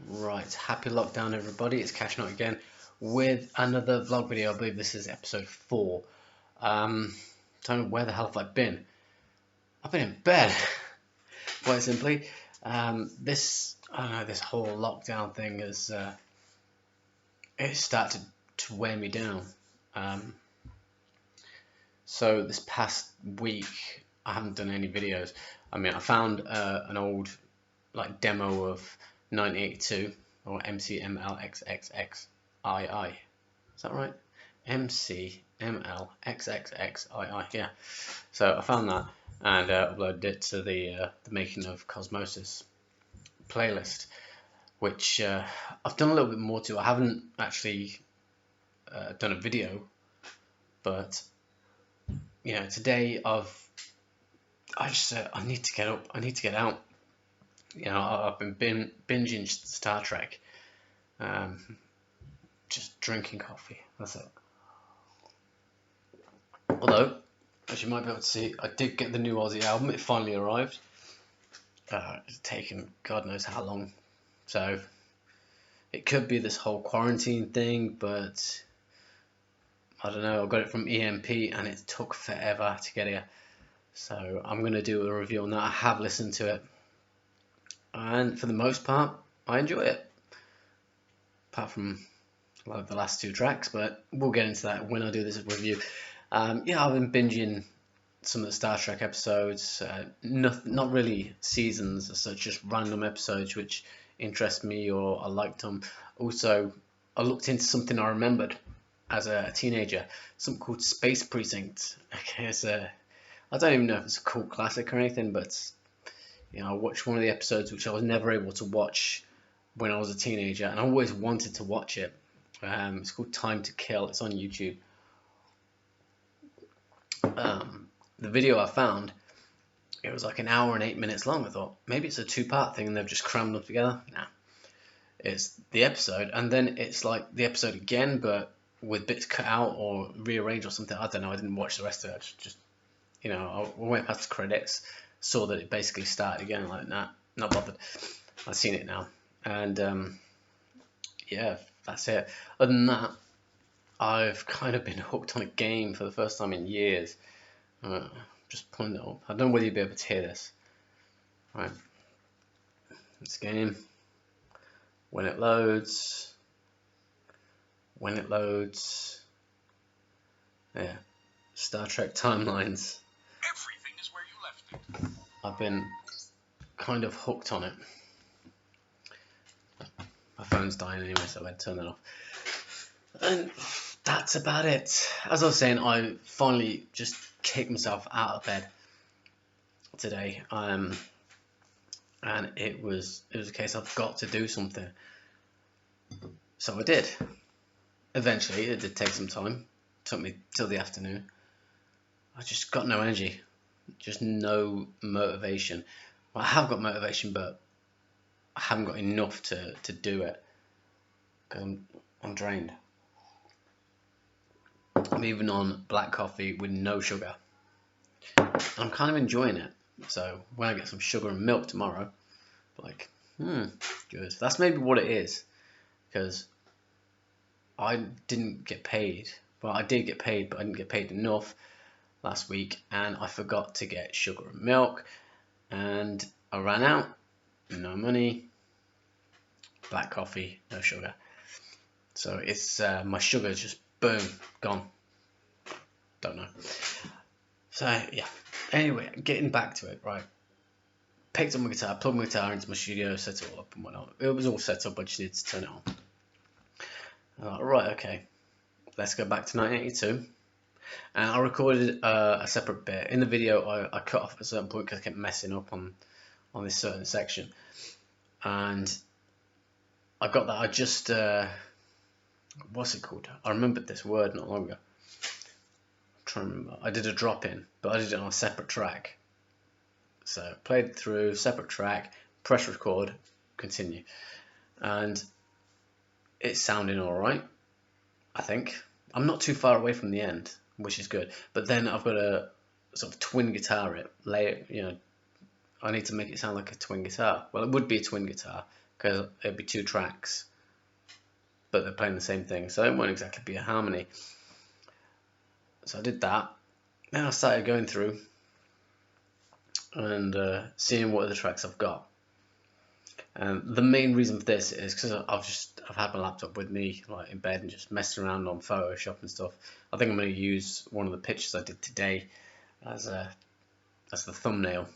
Right, happy lockdown everybody, it's Khash again with another vlog video. I believe this is episode 4. Don't know where the hell have I been? I've been in bed, quite simply. I don't know, this whole lockdown thing has it started to wear me down. Um, so this past week I haven't done any videos. I mean, I found an old demo of 1982 or MCMLXXXII. Is that right? MCMLXXXII. Yeah. So I found that and uploaded it to the Making of Cosmosis playlist, which I've done a little bit more to. I haven't actually done a video, but today I need to get up. I need to get out. I've been binging Star Trek, just drinking coffee. That's it. Although, as you might be able to see, I did get the new Aussie album. It finally arrived. It's taken God knows how long. So it could be this whole quarantine thing, but I don't know. I got it from EMP and it took forever to get here. So I'm going to do a review on that. I have listened to it, and for the most part, I enjoy it. Apart from the last 2 tracks, but we'll get into that when I do this review. I've been binging some of the Star Trek episodes, not really seasons as such, just random episodes which interest me or I liked them. Also, I looked into something I remembered as a teenager, something called Space Precinct. Okay, I don't even know if it's a cult classic or anything, but I watched one of the episodes which I was never able to watch when I was a teenager, and I always wanted to watch it. It's called Time to Kill. It's on YouTube. The video I found, it was like an hour and 8 minutes long. I thought maybe it's a 2-part thing and they've just crammed them together. Nah, it's the episode, and then it's like the episode again, but with bits cut out or rearranged or something. I don't know. I didn't watch the rest of it. I went past the credits, saw that it basically started again. Like, nah, not bothered. I've seen it now, and yeah, that's it. Other than that, I've kind of been hooked on a game for the first time in years. Just pulling it up. I don't know whether you'll be able to hear this. Right, this game. When it loads. Yeah, Star Trek Timelines. Everything is where you left it. I've been kind of hooked on it. My phone's dying anyway, so I'd turn that off. And that's about it. As I was saying, I finally just kicked myself out of bed today, and it was a case I've got to do something. So I did. Eventually, it did take some time. It took me till the afternoon. I just got no energy, just no motivation. Well, I have got motivation, but I haven't got enough to do it. Because I'm drained. I'm even on black coffee with no sugar. I'm kind of enjoying it. So when I get some sugar and milk tomorrow, good. That's maybe what it is. Because I didn't get paid. Well, I did get paid, but I didn't get paid enough last week, and I forgot to get sugar and milk, and I ran out. No money. Black coffee, no sugar. So it's my sugar just boom gone. Don't know. So yeah. Anyway, getting back to it, right. Picked up my guitar, plugged my guitar into my studio, set it all up and whatnot. It was all set up, I just needed to turn it on. Right, okay. Let's go back to 1982. And I recorded a separate bit. In the video, I cut off at a certain point because I kept messing up on this certain section. And I got that. I just, what's it called? I remembered this word not long ago. I'm trying to remember. I did a drop in, but I did it on a separate track. So played it through, separate track, press record, continue. And it's sounding alright, I think. I'm not too far away from the end, which is good. But then I've got to sort of twin guitar it, I need to make it sound like a twin guitar. Well, it would be a twin guitar, because it'd be 2 tracks, but they're playing the same thing, so it won't exactly be a harmony. So I did that. Then I started going through and seeing what other tracks I've got. And the main reason for this is because I've had my laptop with me, like in bed, and just messing around on Photoshop and stuff. I think I'm going to use one of the pictures I did today as the thumbnail.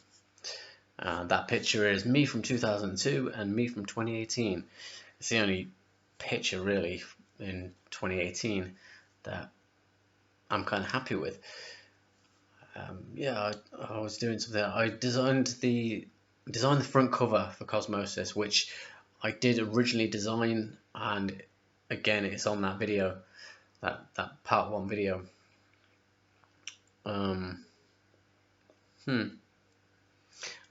That picture is me from 2002 and me from 2018. It's the only picture really in 2018 that I'm kind of happy with. Yeah, I was doing something. I designed the front cover for Cosmosis, which I did originally design, and again, it's on that video, that part 1 video.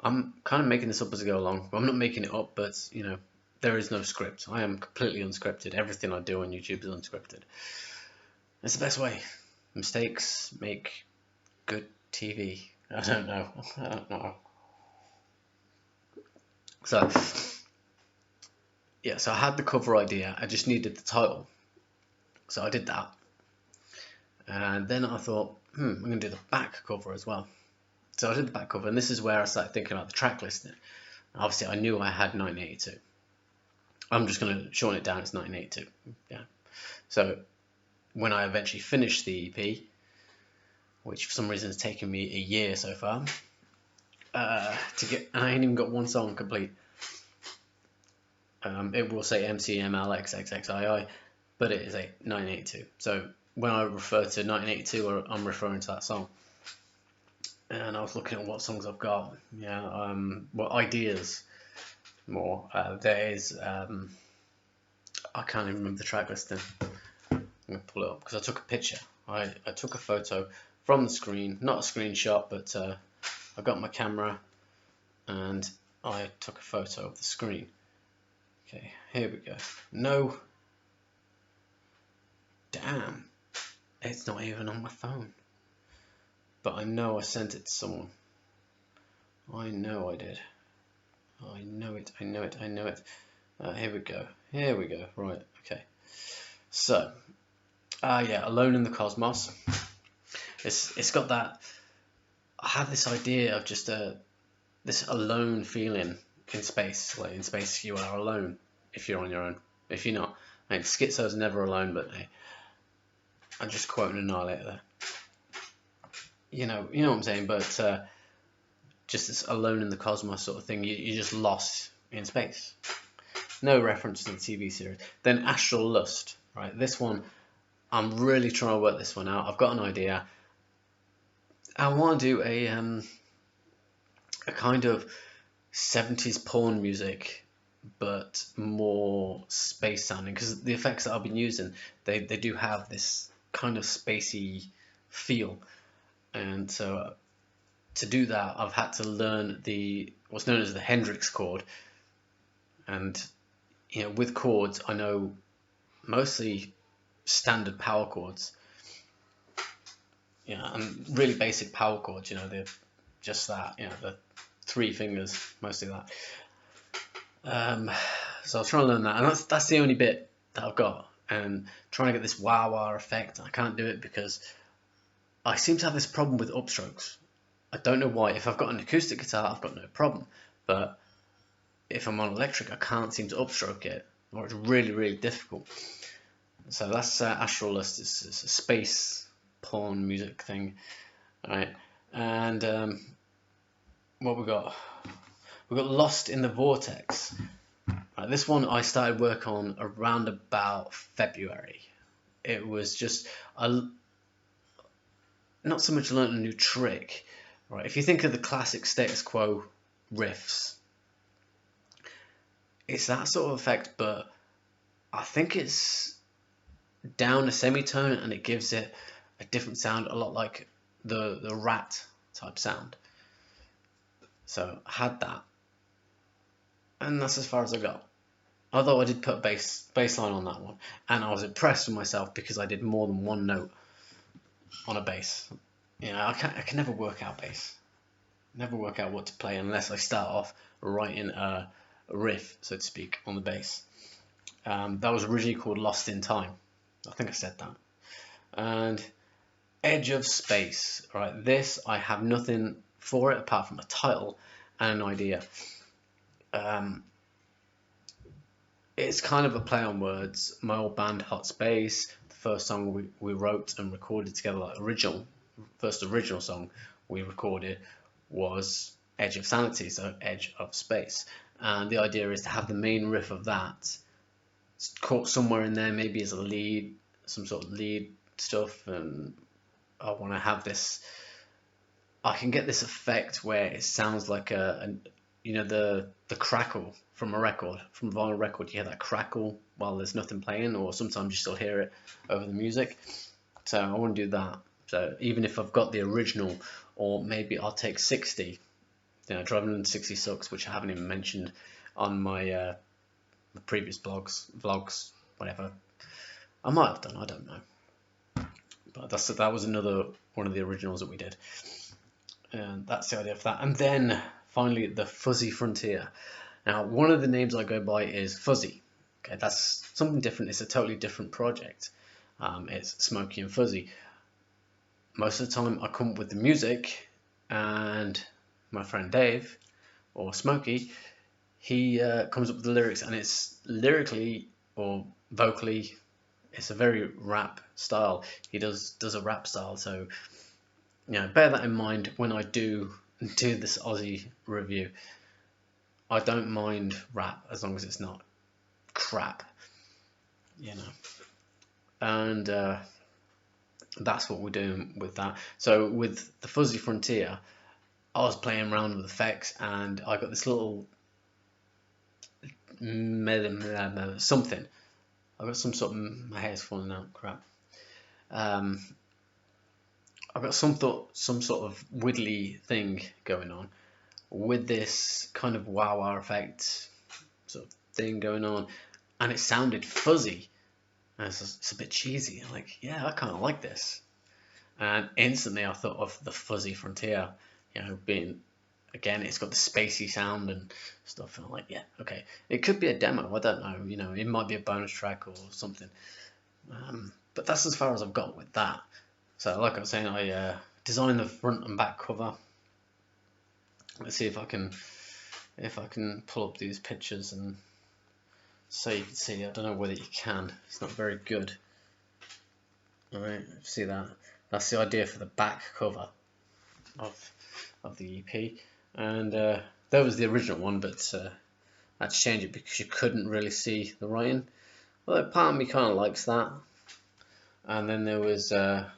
I'm kind of making this up as I go along. Well, I'm not making it up, but you know, there is no script. I am completely unscripted. Everything I do on YouTube is unscripted. It's the best way. Mistakes make good TV. I don't know. So, yeah, so I had the cover idea. I just needed the title. So I did that. And then I thought, I'm going to do the back cover as well. So I did the back cover, and this is where I started thinking about the track listing. Obviously, I knew I had 1982. I'm just going to shorten it down, it's 1982. Yeah. So when I eventually finished the EP, which for some reason has taken me a year so far, to get, and I ain't even got one song complete. It will say MCMLXXXII, but it is a 1982. So when I refer to 1982, I'm referring to that song. And I was looking at what songs I've got. Yeah, what ideas more. There is, I can't even remember the track listing. I'm going to pull it up because I took a picture. I took a photo from the screen, not a screenshot, but I got my camera and I took a photo of the screen. Okay, here we go. No. Damn. It's not even on my phone. But I know I sent it to someone. I know I did. I know it. Here we go. Right, okay. So, yeah, Alone in the Cosmos. It's got that. I have this idea of just this alone feeling in space. Like in space, you are alone if you're on your own. If you're not, I mean, Schizo's never alone. But hey, I'm just quoting Annihilator there. You know what I'm saying. But just this alone in the cosmos sort of thing. You're just lost in space. No reference to the TV series. Then Astral Lust. Right, this one. I'm really trying to work this one out. I've got an idea. I want to do a kind of 70s porn music, but more space sounding, because the effects that I've been using, they do have this kind of spacey feel, and so to do that, I've had to learn what's known as the Hendrix chord, and with chords, I know mostly standard power chords. And really basic power chords, they're just that, the 3 fingers, mostly that. So I was trying to learn that, and that's the only bit that I've got, and trying to get this wah-wah effect. I can't do it because I seem to have this problem with upstrokes. I don't know why. If I've got an acoustic guitar, I've got no problem, but if I'm on electric, I can't seem to upstroke it, or it's really, really difficult. So that's Astral Lust. It's a space porn music thing, right? And what we got? We got Lost in the Vortex. Right, this one I started work on around about February. It was just not so much learning a new trick, right? If you think of the classic Status Quo riffs, it's that sort of effect, but I think it's down a semitone and it gives it a different sound, a lot like the Rat type sound. So I had that, and that's as far as I got. Although I did put a bass line on that one, and I was impressed with myself because I did more than one note on a bass. I can never work out bass. Never work out what to play unless I start off writing a riff, so to speak, on the bass. That was originally called Lost in Time. I think I said that. And Edge of Space, right? This, I have nothing for it apart from a title and an idea. It's kind of a play on words. My old band, Hot Space, the first song we wrote and recorded together, like first original song we recorded was Edge of Sanity, so Edge of Space. And the idea is to have the main riff of that caught somewhere in there, maybe as a lead, some sort of lead stuff, and I want to have this. I can get this effect where it sounds like the crackle from a record, from a vinyl record. You hear that crackle while there's nothing playing, or sometimes you still hear it over the music. So I want to do that. So even if I've got the original, or maybe I'll take 60. Driving in 60 Sucks, which I haven't even mentioned on my previous vlogs, whatever. I might have done, I don't know. But that was another one of the originals that we did. And that's the idea for that. And then finally, the Fuzzy Frontier. Now, one of the names I go by is Fuzzy. Okay, that's something different. It's a totally different project. It's Smokey and Fuzzy. Most of the time, I come up with the music, and my friend Dave, or Smokey, he comes up with the lyrics, and it's lyrically or vocally, it's a very rap style. He does a rap style, so bear that in mind when I do this Aussie review. I don't mind rap as long as it's not crap, and that's what we're doing with that. So with the Fuzzy Frontier, I was playing around with effects, and I got this little something. I got some sort of, my hair's falling out, crap. I've got some sort of widdly thing going on with this kind of wow effect sort of thing going on, and it sounded fuzzy. And it's a bit cheesy. I'm like, yeah, I kind of like this. And instantly I thought of the Fuzzy Frontier, being, again, it's got the spacey sound and stuff. And I'm like, yeah, okay. It could be a demo, I don't know. It might be a bonus track or something. But that's as far as I've got with that. So like I was saying, I designed the front and back cover. Let's see if I can pull up these pictures and so you can see. I don't know whether you can. It's not very good. Alright, see that? That's the idea for the back cover of the EP. And that was the original one, but I had to change it because you couldn't really see the writing. Well, part of me kind of likes that. And then there was there,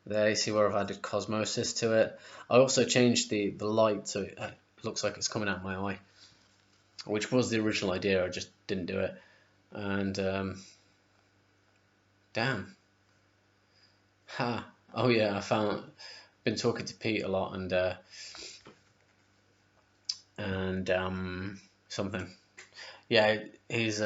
you see where I've added Cosmosis to it. I also changed the light so it looks like it's coming out my eye, which was the original idea. I just didn't do it. And damn. Oh yeah, been talking to Pete a lot, and something. Yeah, he's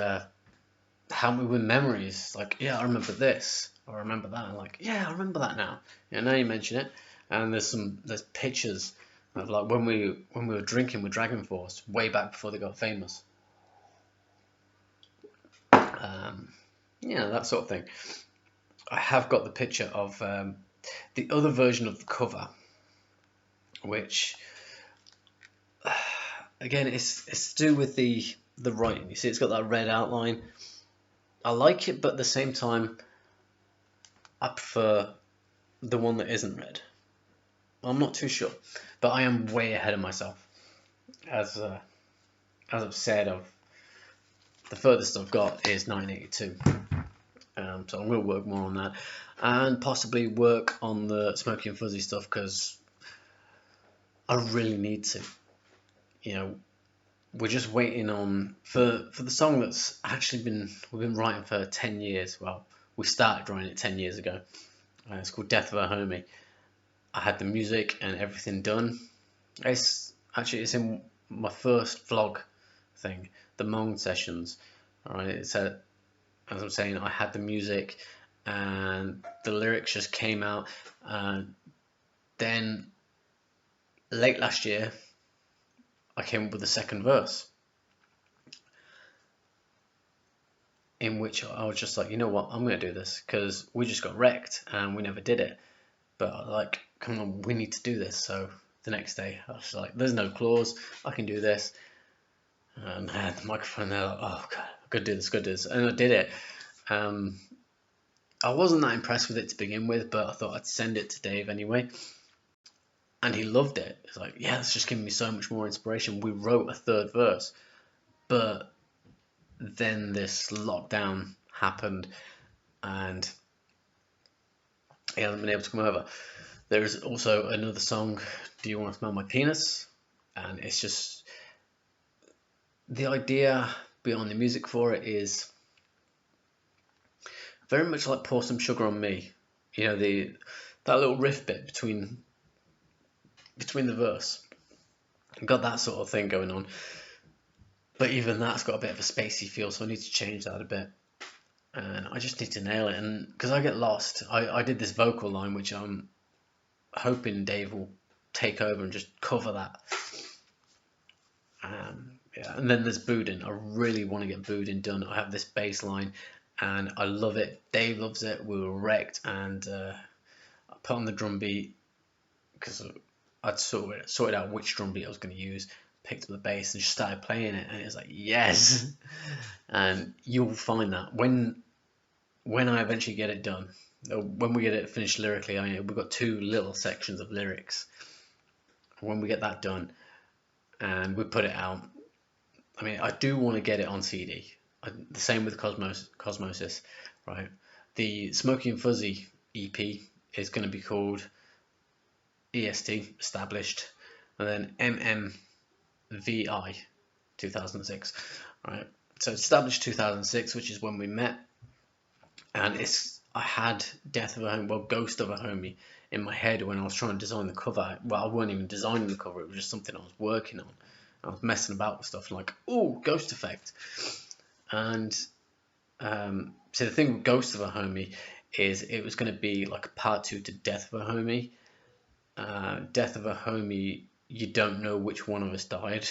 helped me with memories. Like, yeah, I remember this, or I remember that. I'm like, yeah, I remember that now. Now you mention it, and there's pictures of like when we were drinking with Dragon Force way back before they got famous. That sort of thing. I have got the picture of the other version of the cover, which again it's to do with the writing. You see, it's got that red outline. I like it, but at the same time, I prefer the one that isn't red. I'm not too sure, but I am way ahead of myself. As I've said, the furthest I've got is 1982. So I'm going to work more on that, and possibly work on the Smokey and Fuzzy stuff, because I really need to. We're just waiting on for the song that's actually we've been writing for 10 years. Well, we started writing it 10 years ago. It's called Death of a Homie. I had the music and everything done. It's in my first vlog thing, the Mong sessions. Alright, it's as I'm saying, I had the music and the lyrics just came out. Then late last year, I came up with the second verse. in which I was just like, you know what, I'm gonna do this because we just got wrecked and we never did it. But I was like, come on, we need to do this. So the next day, I was like, there's no clause, I can do this. And I had the microphone there, like, oh god, I could do this, could do this, and I did it. Um, I wasn't that impressed with it to begin with, but I thought I'd send it to Dave anyway. And he loved it. It's like, yeah, it's just giving me so much more inspiration. We wrote a third verse, but then this lockdown happened, and he hasn't been able to come over. There's also another song, Do You Want to Smell My Penis? And it's just, the idea behind the music for it is very much like Pour Some Sugar on Me. You know, that little riff bit between the verse. Got that sort of thing going on. But even that's got a bit of a spacey feel, so I need to change that a bit. And I just need to nail it. And because I get lost, I did this vocal line, which I'm hoping Dave will take over and just cover that. Yeah, and then there's Boudin. I really want to get Boudin done. I have this bass line, and I love it. Dave loves it. We were wrecked, and I put on the drum beat because I'd sorted out which drum beat I was going to use. Picked up the bass and just started playing it, and it was like yes. And you'll find that when I eventually get it done, when we get it finished lyrically, we've got 2 little sections of lyrics. When we get that done and we put it out, I mean, I do want to get it on CD. The same with Cosmosis, right? The Smoky and Fuzzy EP is going to be called EST, Established, and then MMVI 2006, right? So Established 2006, which is when we met, and I had Ghost of a Homie in my head when I was trying to design the cover. Well, I wasn't even designing the cover, it was just something I was working on. I was messing about with stuff like, oh, ghost effect. And so the thing with Ghost of a Homie is it was going to be like a part 2 to Death of a Homie. Death of a Homie, you don't know which one of us died.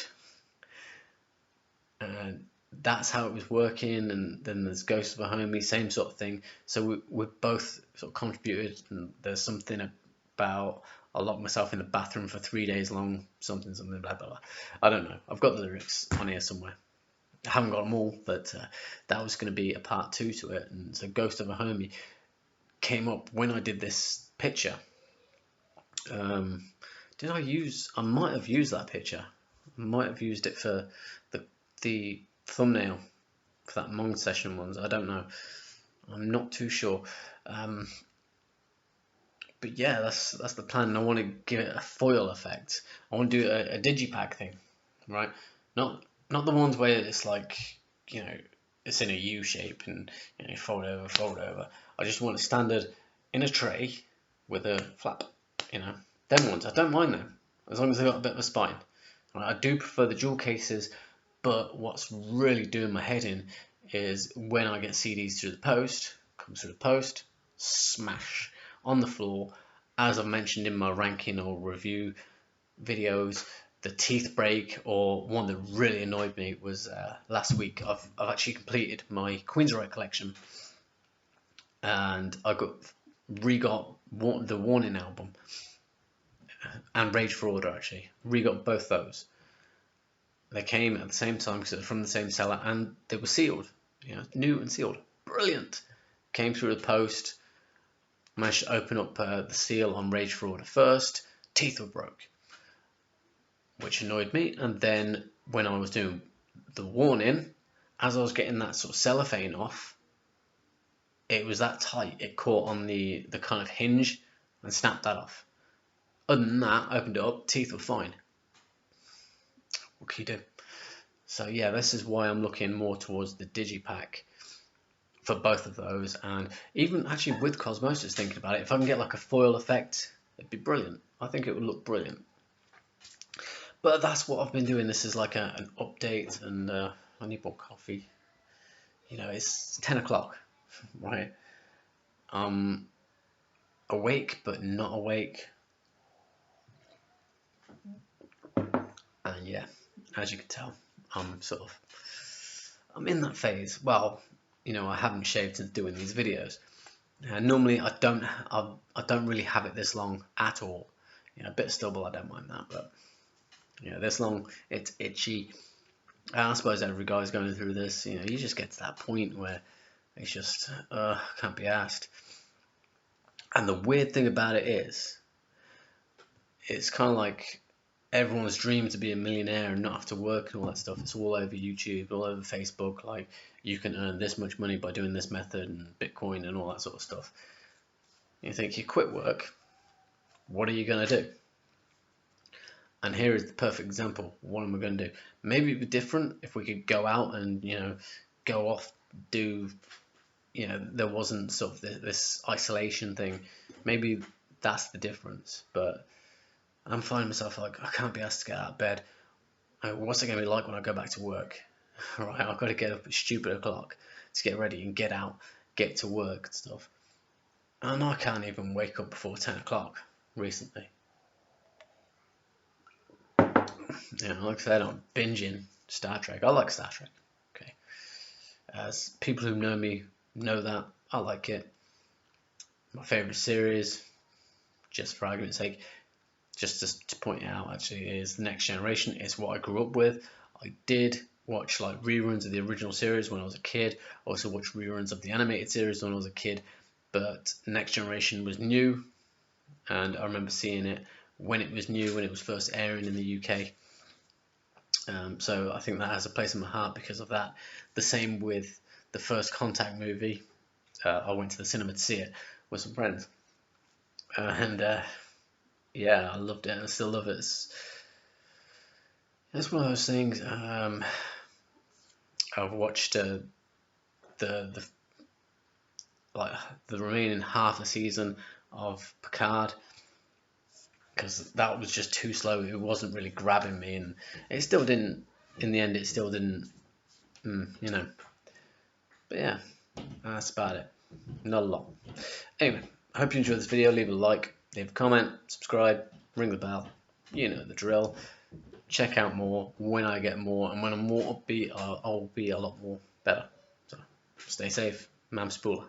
And that's how it was working. And then there's Ghost of a Homie, same sort of thing. So we both sort of contributed, and there's something about I locked myself in the bathroom for 3 days long, something, blah, blah, blah. I don't know. I've got the lyrics on here somewhere. I haven't got them all, but that was going to be a part 2 to it. And so Ghost of a Homie came up when I did this picture. Did I might have used that picture. I might have used it for the thumbnail for that Mong session ones. I don't know. I'm not too sure. But yeah, that's the plan. I want to give it a foil effect. I want to do a digipack thing, right? Not the ones where it's like, it's in a U shape and fold over. I just want a standard in a tray with a flap. Them ones. I don't mind them as long as they've got a bit of a spine. Right? I do prefer the jewel cases, but what's really doing my head in is when I get CDs through the post, comes through the post, smash on the floor. As I've mentioned in my ranking or review videos, the teeth break, or one that really annoyed me was last week. I've actually completed my Queensryche collection, and I got the Warning album and Rage for Order. Actually, got both those. They came at the same time because it was from the same seller, and they were sealed, new and sealed. Brilliant. Came through the post. Managed to open up the seal on Rage for Order first. Teeth were broke, which annoyed me. And then when I was doing the Warning, as I was getting that sort of cellophane off, it was that tight. It caught on the kind of hinge and snapped that off. Other than that, opened it up. Teeth were fine. What can you do? So yeah, this is why I'm looking more towards the digipack for both of those, and even actually with Cosmosis, thinking about it, if I can get like a foil effect, it'd be brilliant. I think it would look brilliant. But that's what I've been doing. This is like an update, and I need more coffee. It's 10 o'clock, right? I'm awake but not awake, and yeah, as you can tell, I'm in that phase. Well, I haven't shaved since doing these videos. Normally I don't really have it this long at all. A bit of stubble, I don't mind that, but this long, it's itchy. And I suppose every guy's going through this. You just get to that point where it's just can't be asked. And the weird thing about it is, it's kind of like everyone's dream to be a millionaire and not have to work and all that stuff. It's all over YouTube, all over Facebook. Like, you can earn this much money by doing this method and Bitcoin and all that sort of stuff. You think you quit work, what are you going to do? And here is the perfect example. What am I going to do? Maybe it'd be different if we could go out and, go off, do, there wasn't sort of this isolation thing. Maybe that's the difference. But I'm finding myself like, I can't be asked to get out of bed. What's it going to be like when I go back to work? Right, I've got to get up at stupid o'clock to get ready and get out, get to work and stuff. And I can't even wake up before 10 o'clock recently. Like I said, I'm binging Star Trek. I like Star Trek. Okay, as people who know me know that I like it. My favorite series, just for argument's sake, just to point it out, actually, is The Next Generation. It's what I grew up with. I did watch like reruns of the original series when I was a kid. I also watched reruns of the animated series when I was a kid. But Next Generation was new, and I remember seeing it when it was new, when it was first airing in the UK. So I think that has a place in my heart because of that. The same with the First Contact movie. I went to the cinema to see it with some friends. Yeah, I loved it. I still love it. It's one of those things. I've watched the remaining half a season of Picard because that was just too slow. It wasn't really grabbing me, and it still didn't. In the end, it still didn't. But yeah, that's about it. Not a lot. Anyway, I hope you enjoyed this video. Leave a like, leave a comment, subscribe, ring the bell. You know the drill. Check out more when I get more, and when I'm more upbeat, I'll be a lot more better. So stay safe. Mam Spooler.